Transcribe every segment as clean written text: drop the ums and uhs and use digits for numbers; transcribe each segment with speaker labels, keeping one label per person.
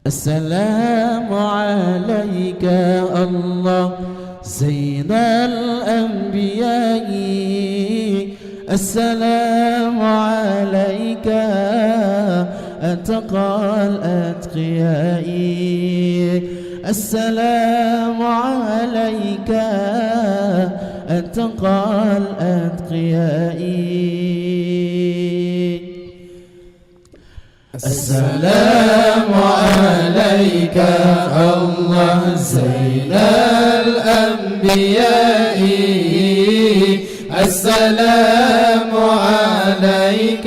Speaker 1: السلام عليك الله زين الأنبياء، السلام عليك أتقى الأتقياء، السلام عليك أتقى الأتقياء.
Speaker 2: السلام عليك الله زين الأنبياء، السلام عليك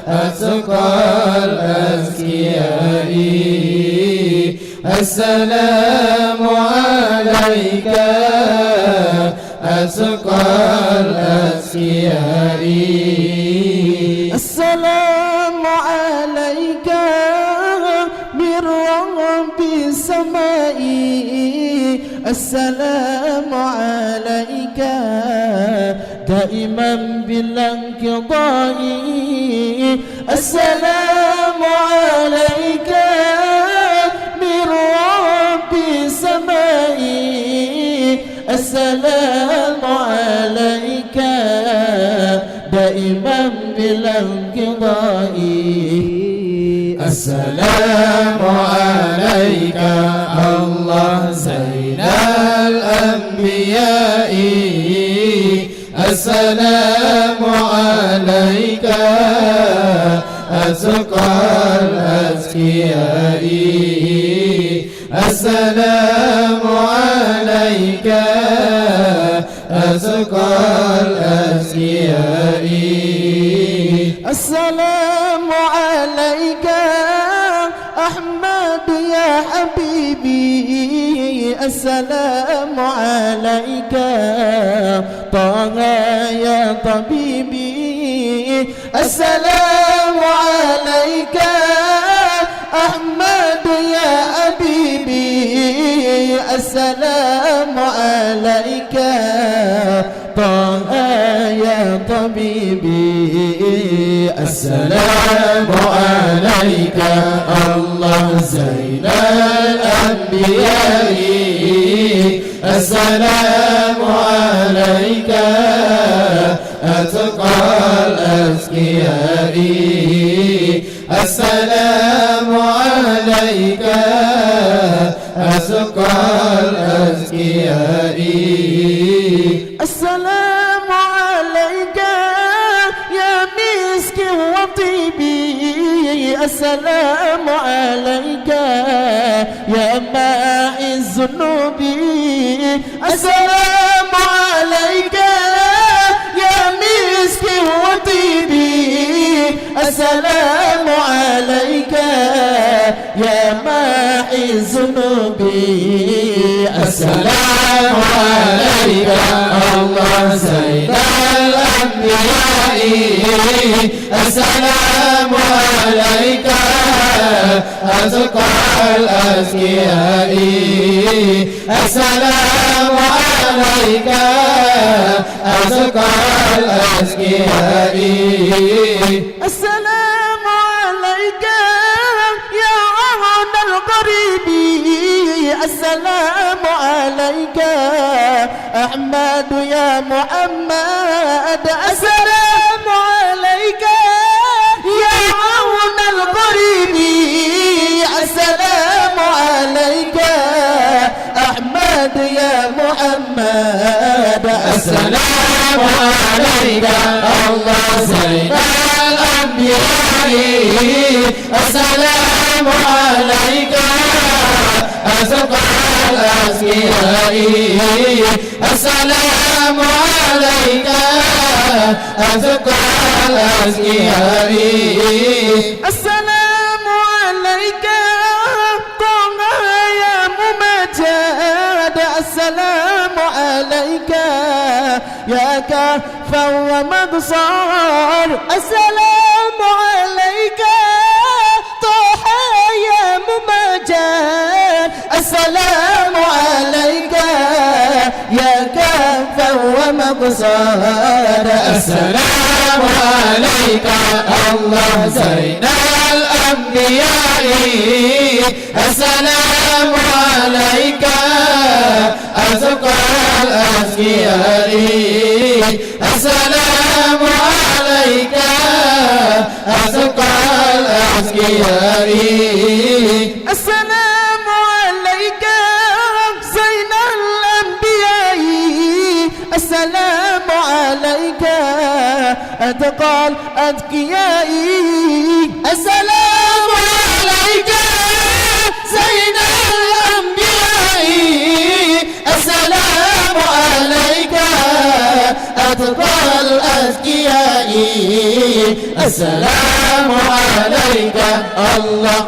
Speaker 2: أتقى الأزكياء، السلام عليك أتقى الأزكياء.
Speaker 1: السلام عليك من رب السماء، السلام عليك دائما بلا انقضاء، السلام عليك من رب السماء، السلام عليك دائما بلا انقضاء.
Speaker 2: السلام عليك الله زين الأنبياء، السلام عليك أتقى الأزكياء، السلام عليك أتقى الأزكياء.
Speaker 1: السلام عليك أحمد يا حبيبي، السلام عليك طه يا طبيبي، السلام عليك أحمد يا حبيبي، السلام عليك طه يا طبيبي،
Speaker 2: السلام عليك الله زين الأنبياء، السلام عليك أتقى الأزكياء، السلام عليك أتقى الأزكياء.
Speaker 1: السلام عليك يا مسك وطيبي، السلام عليك يا ماء الذنوب، السلام عليك يا مسك وطيبي، السلام عليك يا ماء الذنوب،
Speaker 2: السلام عليك الله زين الأنبياء، السلام عليك أتقى الأزكياء، السلام عليك أتقى الأزكياء.
Speaker 1: السلام عليك يا عون الغريب، السلام عليك أحمد يا محمد، السلام عليك يا عون الغريب، السلام عليك أحمد يا محمد،
Speaker 2: السلام عليك الله زين الأنبياء، السلام عليك أتقى الأزكياء، السلام عليك أتقى الأزكياء.
Speaker 1: السلام عليك طه يا ممجد، السلام عليك يا كافا ومبصر، السلام عليك طه يا ممجد، السلام عليك يا كافا ومبصر،
Speaker 2: السلام عليك الله زين الأنبياء، الأنبياء السلام عليك أزكى الأزكياء السلام عليك أزكى الأزكياء
Speaker 1: السلام عليك زين الأنبياء السلام عليك أتقى الأتقياء
Speaker 2: السلام عليك زين الأنبياء السلام عليك أتقى الأزكياء السلام عليك الله